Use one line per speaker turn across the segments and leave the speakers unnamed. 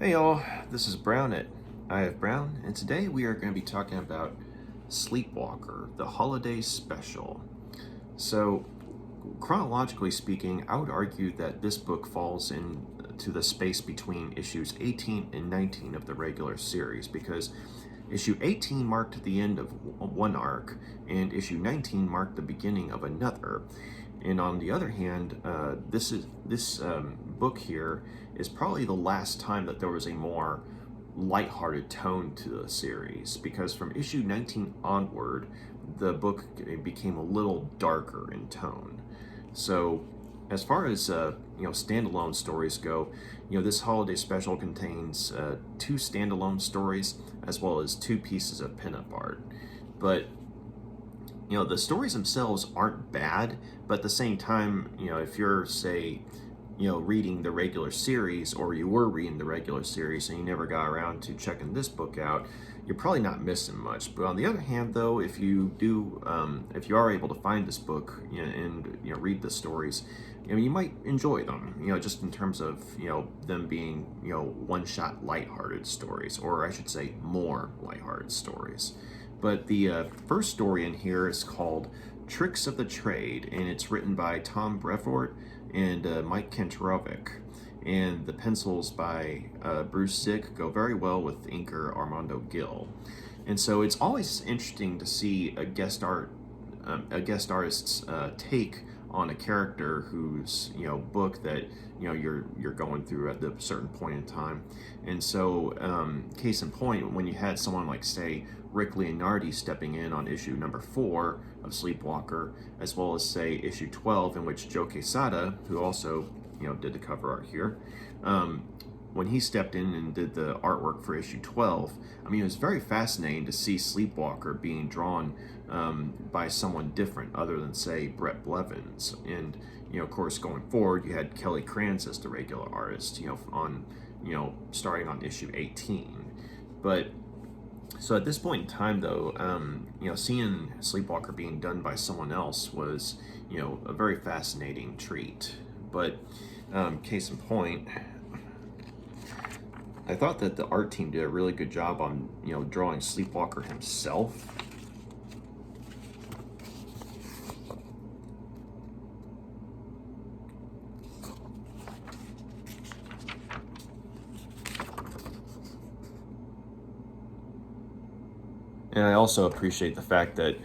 Hey y'all, this is Brown at I Have Brown, and today we are going to be talking about Sleepwalker, the holiday special. So, chronologically speaking, I would argue that this book falls into the space between issues 18 and 19 of the regular series, because issue 18 marked the end of one arc, and issue 19 marked the beginning of another. And on the other hand, this book here is probably the last time that there was a more lighthearted tone to the series, because from issue 19 onward, the book became a little darker in tone. So, as far as standalone stories go, this holiday special contains two standalone stories as well as two pieces of pinup art. But the stories themselves aren't bad, but at the same time, if you're, say, reading the regular series, or you were reading the regular series and you never got around to checking this book out, you're probably not missing much. But on the other hand, though, if you do, if you are able to find this book and read the stories, you might enjoy them. Just in terms of them being one-shot lighthearted stories, or I should say more lighthearted stories. But the first story in here is called Tricks of the Trade, and it's written by Tom Brevoort and Mike Kanterovich. And the pencils by Bruce Zick go very well with inker Armando Gil. And so it's always interesting to see a guest artist's take on a character whose book that you're going through at the certain point in time. And so case in point, when you had someone like, say, Rick Leonardi stepping in on issue number 4 of Sleepwalker, as well as, say, issue 12, in which Joe Quesada, who also did the cover art here, when he stepped in and did the artwork for issue 12, it was very fascinating to see Sleepwalker being drawn by someone different other than, say, Brett Blevins. And of course, going forward, you had Kelly Kranz as the regular artist, on starting on issue 18. But so at this point in time, though, seeing Sleepwalker being done by someone else was a very fascinating treat. But case in point, I thought that the art team did a really good job on drawing Sleepwalker himself. And I also appreciate the fact that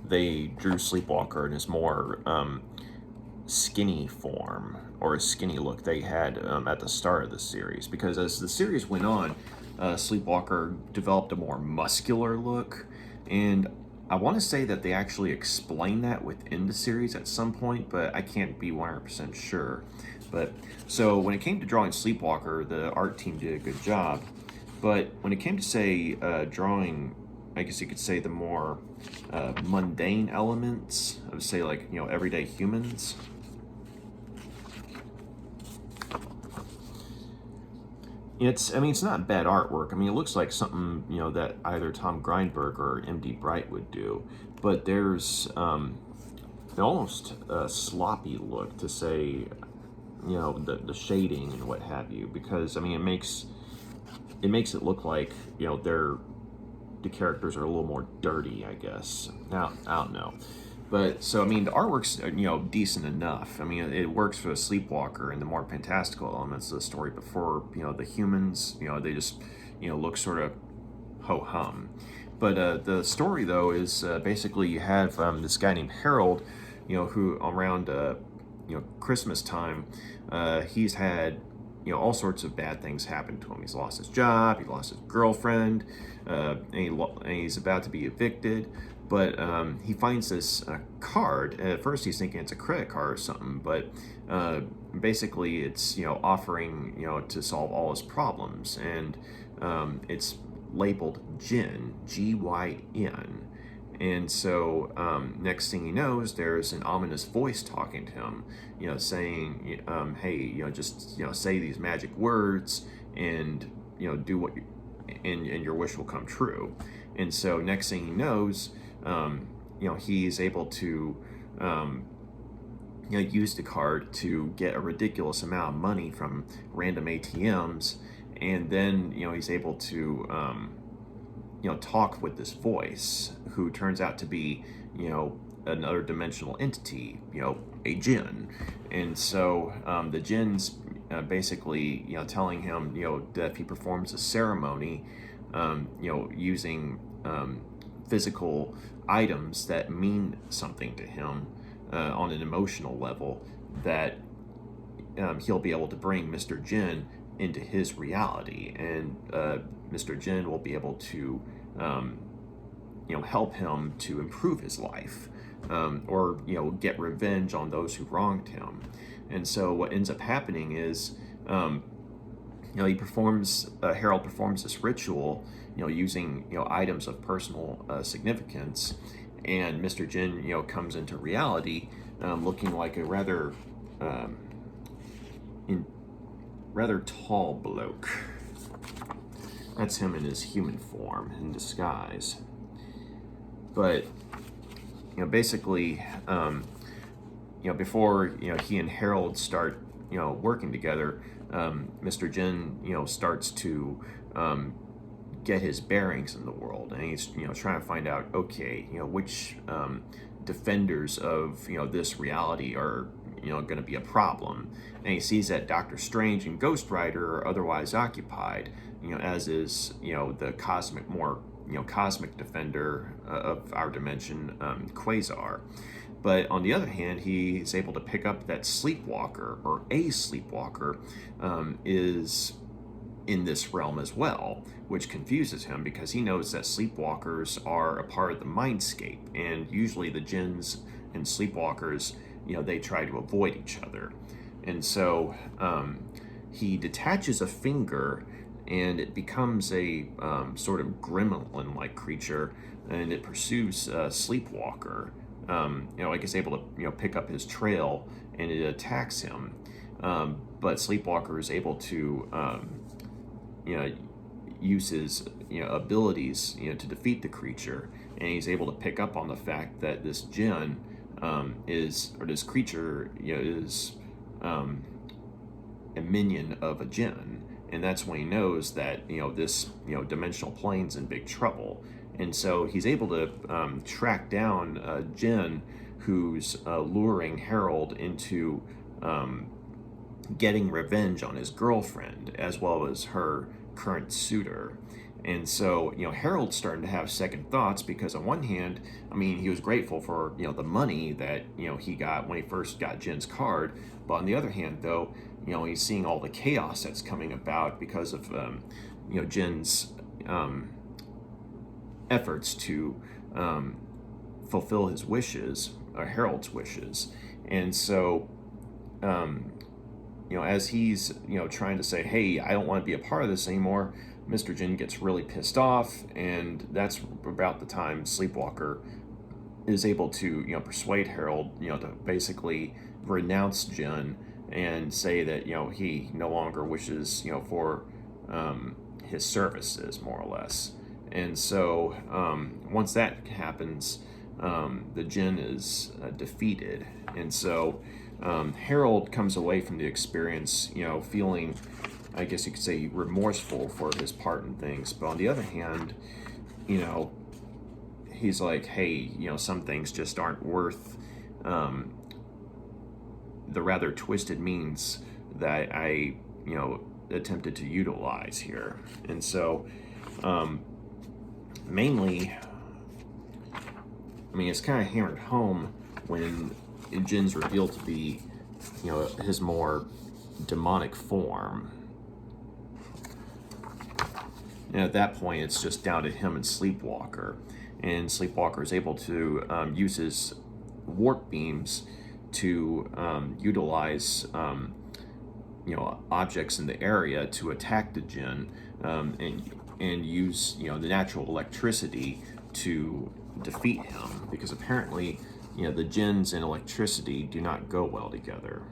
they drew Sleepwalker in his more skinny form, or a skinny look they had at the start of the series. Because as the series went on, Sleepwalker developed a more muscular look. And I want to say that they actually explain that within the series at some point, but I can't be 100% sure. But so when it came to drawing Sleepwalker, the art team did a good job. But when it came to, say, drawing, I guess you could say, the more mundane elements of, say, like, everyday humans, it's not bad artwork. It looks like something, that either Tom Grindberg or M.D. Bright would do. But there's an almost sloppy look to, say, the shading and what have you. Because, it makes it look like, the characters are a little more dirty, I guess. Now, I don't know. But, so, the artwork's, decent enough. It works for the Sleepwalker and the more fantastical elements of the story. Before, the humans, they just, look sort of ho-hum. But the story, though, is basically you have this guy named Harold, who around, Christmas time, he's had, all sorts of bad things happen to him. He's lost his job, he lost his girlfriend, and he's about to be evicted. But he finds this card. At first, he's thinking it's a credit card or something, but basically, it's offering to solve all his problems, and it's labeled Jinn, Gyn. And so next thing he knows, there's an ominous voice talking to him, saying, "Hey, just say these magic words, and do what, and your wish will come true." And so next thing he knows, he's able to use the card to get a ridiculous amount of money from random ATMs, and then he's able to talk with this voice, who turns out to be another dimensional entity, a Jinn. And so the Jinn's basically telling him that if he performs a ceremony using physical items that mean something to him on an emotional level, that he'll be able to bring Mr. Jinn into his reality, and Mr. Jinn will be able to help him to improve his life, or get revenge on those who wronged him. And so what ends up happening is Harold performs this ritual using items of personal significance, and Mr. Jinn comes into reality looking like a rather tall bloke. That's him in his human form, in disguise. But basically, before he and Harold start working together, Mr. Jinn starts to get his bearings in the world, and he's trying to find out, okay, which defenders of this reality are going to be a problem. And he sees that Doctor Strange and Ghost Rider are otherwise occupied, as is the cosmic defender of our dimension, Quasar. But on the other hand, he's able to pick up that Sleepwalker, or a Sleepwalker, is in this realm as well, which confuses him because he knows that Sleepwalkers are a part of the mindscape, and usually the Jinns and Sleepwalkers, they try to avoid each other. And so he detaches a finger, and it becomes a sort of gremlin-like creature, and it pursues Sleepwalker. Like it's able to pick up his trail, and it attacks him. But Sleepwalker is able to use his abilities to defeat the creature, and he's able to pick up on the fact that this Jinn this creature is a minion of a Jinn, and that's when he knows that this dimensional plane's in big trouble. And so he's able to track down Jinn, who's luring Harold into getting revenge on his girlfriend, as well as her current suitor. And so, Harold's starting to have second thoughts, because on one hand, he was grateful for, the money that, he got when he first got Jinn's card. But on the other hand, though, he's seeing all the chaos that's coming about because of, Jinn's efforts to fulfill his wishes, or Harold's wishes. And so, as he's, trying to say, hey, I don't want to be a part of this anymore, Mr. Jinn gets really pissed off, and that's about the time Sleepwalker is able to, persuade Harold, to basically renounce Jinn and say that, he no longer wishes, for his services, more or less. And so once that happens, the Jinn is defeated. And so Harold comes away from the experience, feeling, I guess you could say, remorseful for his part in things. But on the other hand, he's like, hey, some things just aren't worth the rather twisted means that I, attempted to utilize here. And so, mainly, it's kind of hammered home when Jinn's revealed to be, his more demonic form. And at that point, it's just down to him and Sleepwalker. And Sleepwalker is able to use his warp beams to utilize, objects in the area to attack the Jinn, and use, the natural electricity to defeat him. Because apparently, the Jinns and electricity do not go well together.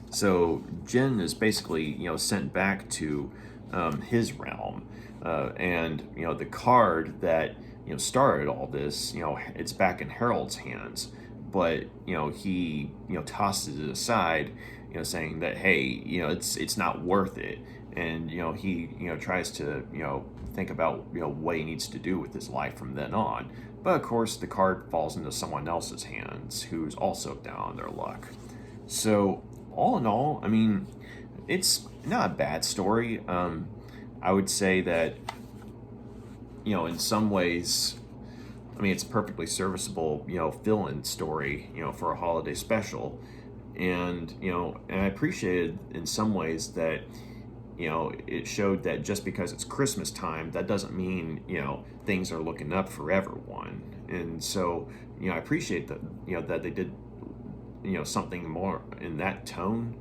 So Jinn is basically, sent back to his realm, and the card that started all this, it's back in Harold's hands. but he tosses it aside, saying that, hey, it's not worth it. And he tries to think about what he needs to do with his life from then on. But of course, the card falls into someone else's hands who's also down on their luck. So all in all, I mean, it's not a bad story. I would say that in some ways, I mean, it's a perfectly serviceable, fill-in story, for a holiday special. And, and I appreciated in some ways that, it showed that just because it's Christmas time, that doesn't mean, things are looking up for everyone. And so, I appreciate that, that they did, something more in that tone.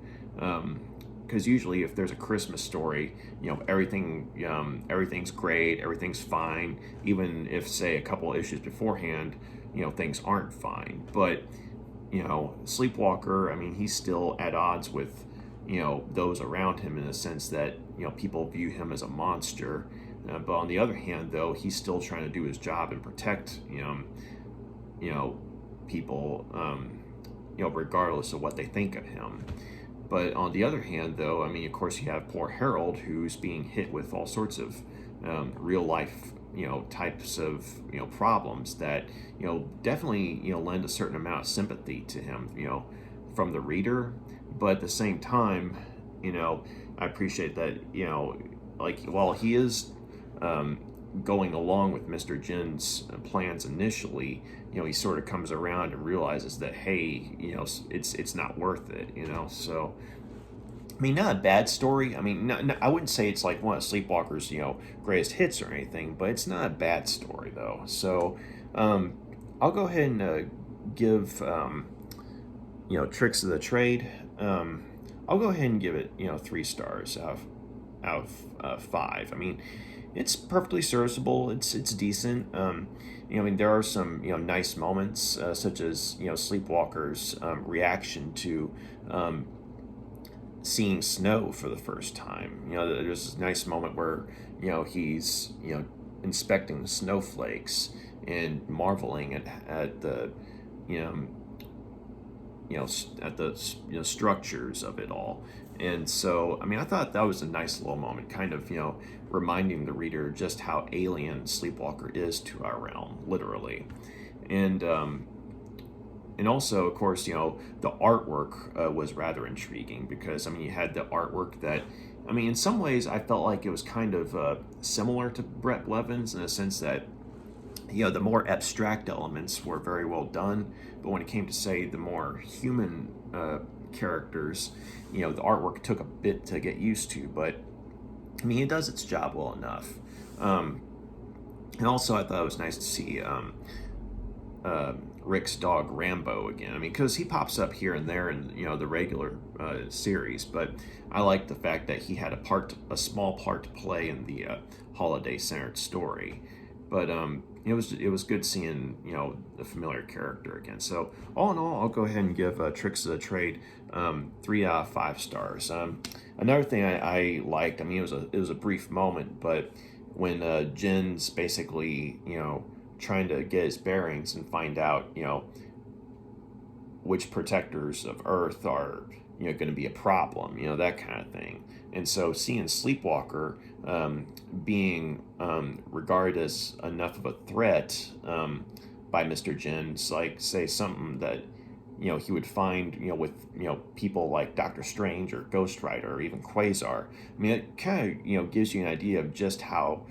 Because usually if there's a Christmas story, everything's great, everything's fine, even if, say, a couple of issues beforehand, things aren't fine. But Sleepwalker, I mean, he's still at odds with those around him, in the sense that people view him as a monster. But on the other hand, though, he's still trying to do his job and protect people, regardless of what they think of him. But on the other hand, though, I mean, of course, you have poor Harold, who's being hit with all sorts of real life, types of, problems that, definitely, lend a certain amount of sympathy to him, from the reader. But at the same time, I appreciate that, like, while he is going along with Mr. Jinn's plans initially, he sort of comes around and realizes that, hey, it's not worth it, So, I mean, not a bad story. I mean, I wouldn't say it's like one of Sleepwalker's, greatest hits or anything, but it's not a bad story, though. So, I'll go ahead and give, Tricks of the Trade. I'll go ahead and give it, 3 stars out of 5. I mean, it's perfectly serviceable. It's decent. I mean, there are some nice moments, such as Sleepwalker's reaction to seeing snow for the first time. There's this nice moment where he's inspecting the snowflakes and marveling at the at the structures of it all. And so, I mean, I thought that was a nice little moment, kind of, reminding the reader just how alien Sleepwalker is to our realm, literally. And also, of course, the artwork was rather intriguing, because, I mean, you had the artwork that, I mean, in some ways, I felt like it was kind of similar to Brett Levin's, in the sense that, the more abstract elements were very well done, but when it came to, say, the more human characters, the artwork took a bit to get used to, but, I mean, it does its job well enough. And also, I thought it was nice to see Rick's dog Rambo again. I mean, because he pops up here and there in the regular series, but I like the fact that he had a small part to play in the holiday-centered story. But it was good seeing the familiar character again. So all in all, I'll go ahead and give Tricks of the Trade 3 out of 5 stars. Another thing I liked, I mean, it was a brief moment, but when Jinn's basically trying to get his bearings and find out which protectors of Earth are going to be a problem, that kind of thing. And so seeing Sleepwalker being regarded as enough of a threat by Mr. Jinn, like, say, something that he would find with people like Doctor Strange or Ghost Rider or even Quasar. I mean, it kind of gives you an idea of just how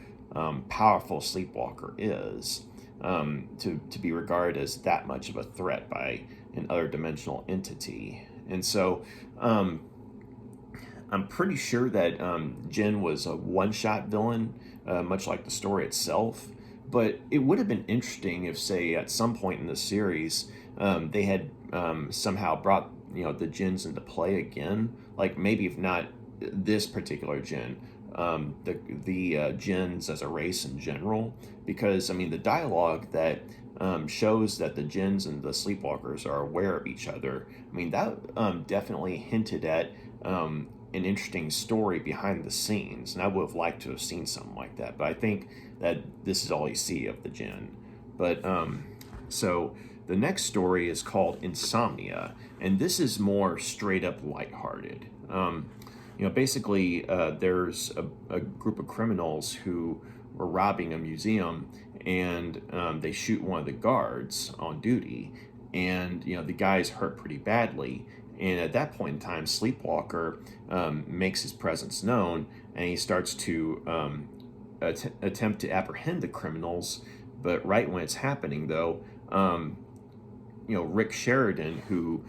powerful Sleepwalker is, to be regarded as that much of a threat by an other dimensional entity. And so I'm pretty sure that Jinn was a one-shot villain, much like the story itself. But it would have been interesting if, say, at some point in the series, they had somehow brought the Jinns into play again. Like, maybe if not this particular Jinn, the Jinns as a race in general. Because, I mean, the dialogue that shows that the Jinns and the Sleepwalkers are aware of each other, I mean, that definitely hinted at an interesting story behind the scenes, and I would have liked to have seen something like that. But I think that this is all you see of the Jinn. But so the next story is called Insomnia, and this is more straight up lighthearted. Basically, there's a group of criminals who were robbing a museum, and they shoot one of the guards on duty, and the guy's hurt pretty badly. And at that point in time, Sleepwalker makes his presence known, and he starts to attempt to apprehend the criminals. But right when it's happening, though, Rick Sheridan, who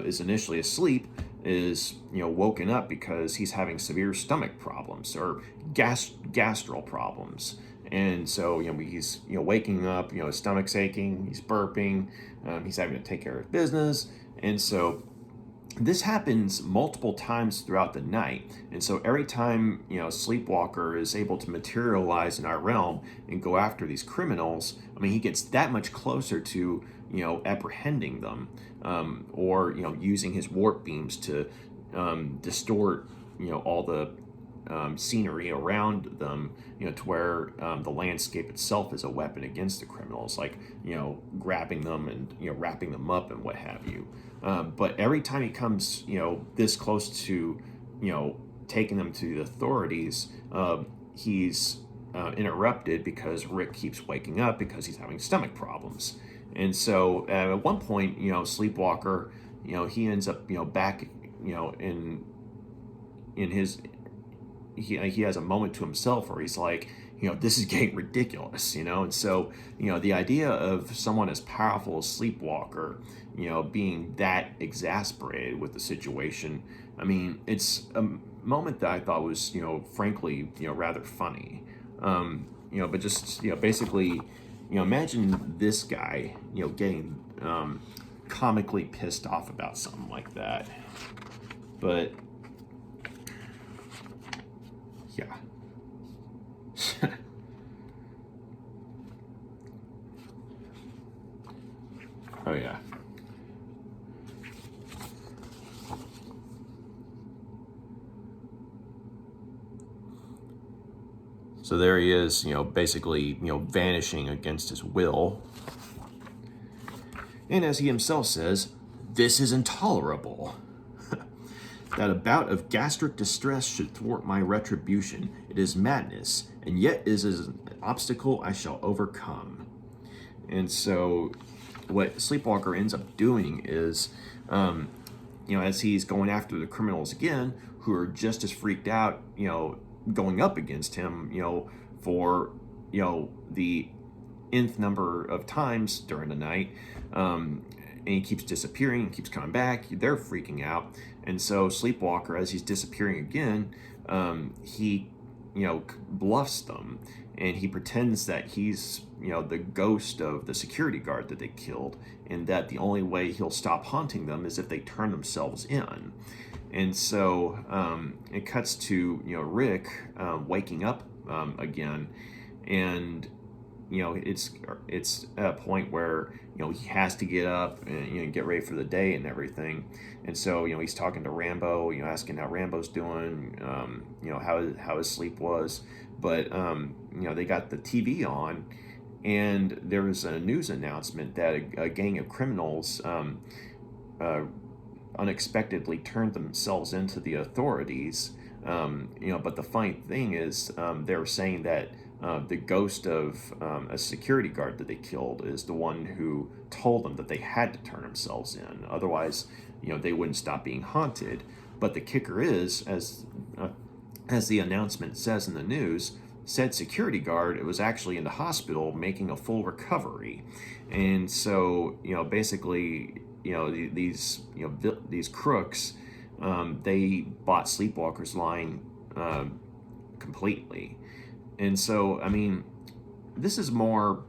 is initially asleep, is woken up because he's having severe stomach problems or gastral problems. And so he's waking up, his stomach's aching, he's burping, he's having to take care of business. And so this happens multiple times throughout the night. And so every time Sleepwalker is able to materialize in our realm and go after these criminals, I mean, he gets that much closer to apprehending them, or using his warp beams to distort all the scenery around them, to where the landscape itself is a weapon against the criminals, like grabbing them and wrapping them up and what have you. But every time he comes this close to taking them to the authorities, he's interrupted because Rick keeps waking up because he's having stomach problems. And so at one point, Sleepwalker, he ends up back in his, he has a moment to himself where he's like, this is getting ridiculous, and so the idea of someone as powerful as Sleepwalker being that exasperated with the situation, I mean, it's a moment that I thought was frankly rather funny. But just basically imagine this guy getting comically pissed off about something like that. But yeah. Oh yeah. So there he is, basically, vanishing against his will. And as he himself says, this is intolerable. That a bout of gastric distress should thwart my retribution. It is madness, and yet is an obstacle I shall overcome. And so what Sleepwalker ends up doing is, as he's going after the criminals again, who are just as freaked out, going up against him, for, the nth number of times during the night, and he keeps disappearing and keeps coming back. They're freaking out. And so Sleepwalker, as he's disappearing again, he, bluffs them, and he pretends that he's, the ghost of the security guard that they killed, and that the only way he'll stop haunting them is if they turn themselves in. And so it cuts to, Rick waking up again, and it's at a point where he has to get up and get ready for the day and everything. And so he's talking to Rambo, asking how Rambo's doing, how his sleep was. But they got the TV on, and there was a news announcement that a gang of criminals unexpectedly turned themselves into the authorities. But the funny thing is, they were saying that the ghost of a security guard that they killed is the one who told them that they had to turn themselves in. Otherwise, they wouldn't stop being haunted. But the kicker is, as the announcement says in the news, said security guard, it was actually in the hospital making a full recovery. And so, basically, these crooks, they bought Sleepwalker's line completely. And so, I mean, this is more,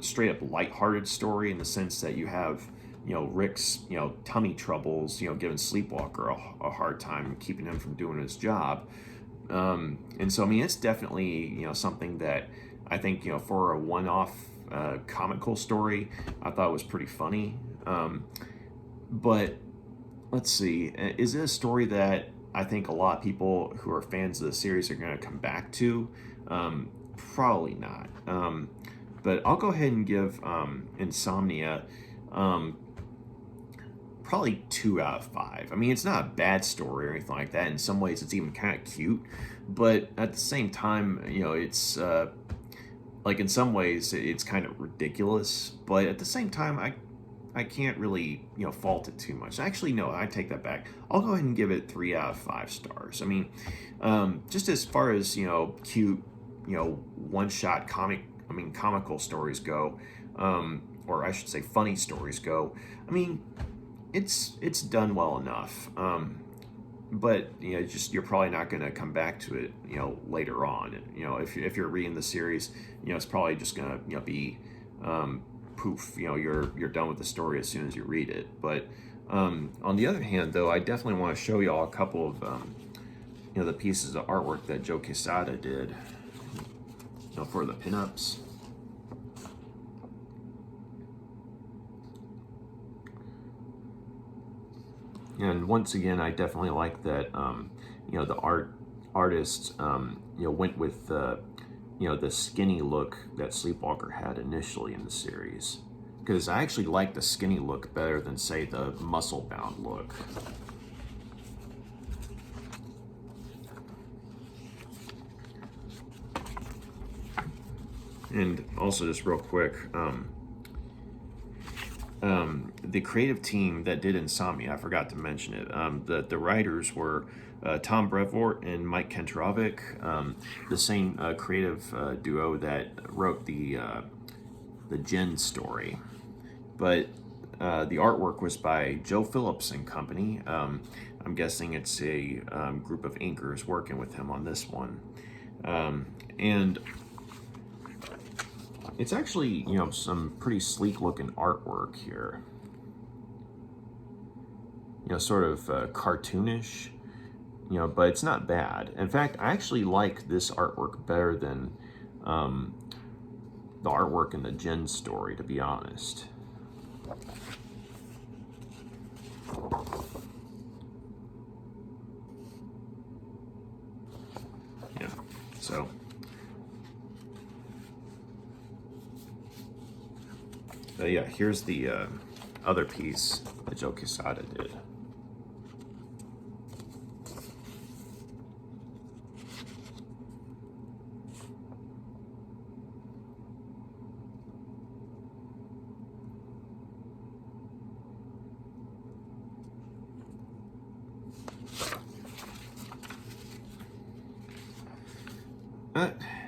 straight up lighthearted story in the sense that you have, Rick's, tummy troubles, giving Sleepwalker a hard time, keeping him from doing his job. And so, I mean, it's definitely, something that I think, for a one-off comical story, I thought it was pretty funny. But let's see, is it a story that I think a lot of people who are fans of the series are going to come back to? Probably not. But I'll go ahead and give Insomnia probably 2 out of 5. I mean, it's not a bad story or anything like that. In some ways, it's even kind of cute. But at the same time, it's like in some ways it's kind of ridiculous. But at the same time, I can't really fault it too much. Actually, no, I take that back. I'll go ahead and give it 3 out of 5 stars. I mean, just as far as cute, one-shot comical stories go, or I should say funny stories go. I mean, it's done well enough. But you're probably not going to come back to it later on. If you're reading the series, it's probably just going to be poof. You're done with the story as soon as you read it. But on the other hand, though, I definitely want to show y'all a couple of the pieces of artwork that Joe Quesada did for the pinups. And once again, I definitely like that, the artist, went with, the skinny look that Sleepwalker had initially in the series. Because I actually like the skinny look better than, say, the muscle-bound look. And also, just real quick, the creative team that did Insomnia, I forgot to mention it. The writers were Tom Brevoort and Mike Kanterovich, the same creative duo that wrote the Jinn story. But the artwork was by Joe Phillips Company. I'm guessing it's a group of inkers working with him on this one. And it's actually, some pretty sleek looking artwork here. Sort of cartoonish, but it's not bad. In fact, I actually like this artwork better than the artwork in the Jinn story, to be honest. Yeah, so. Yeah, here's the other piece that Joe Quesada did.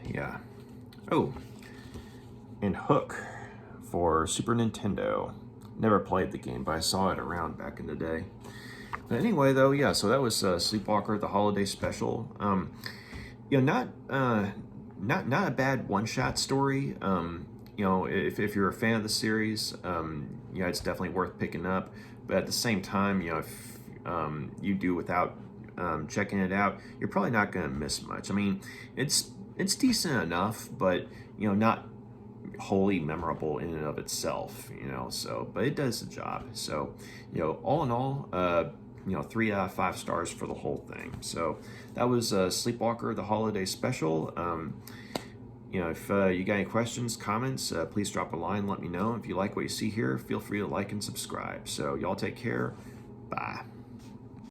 Yeah. Oh, and Hook for Super Nintendo. Never played the game, but I saw it around back in the day. But anyway, though, yeah, so that was Sleepwalker, the holiday special. Not a bad one-shot story. If you're a fan of the series, it's definitely worth picking up. But at the same time, if you do without checking it out, you're probably not going to miss much. I mean, it's decent enough, but not wholly memorable in and of itself, so, but it does the job. So, all in all, 3 out of 5 stars for the whole thing. So that was Sleepwalker, the holiday special. If you got any questions, comments, please drop a line, let me know. If you like what you see here, feel free to like and subscribe. So y'all take care. Bye.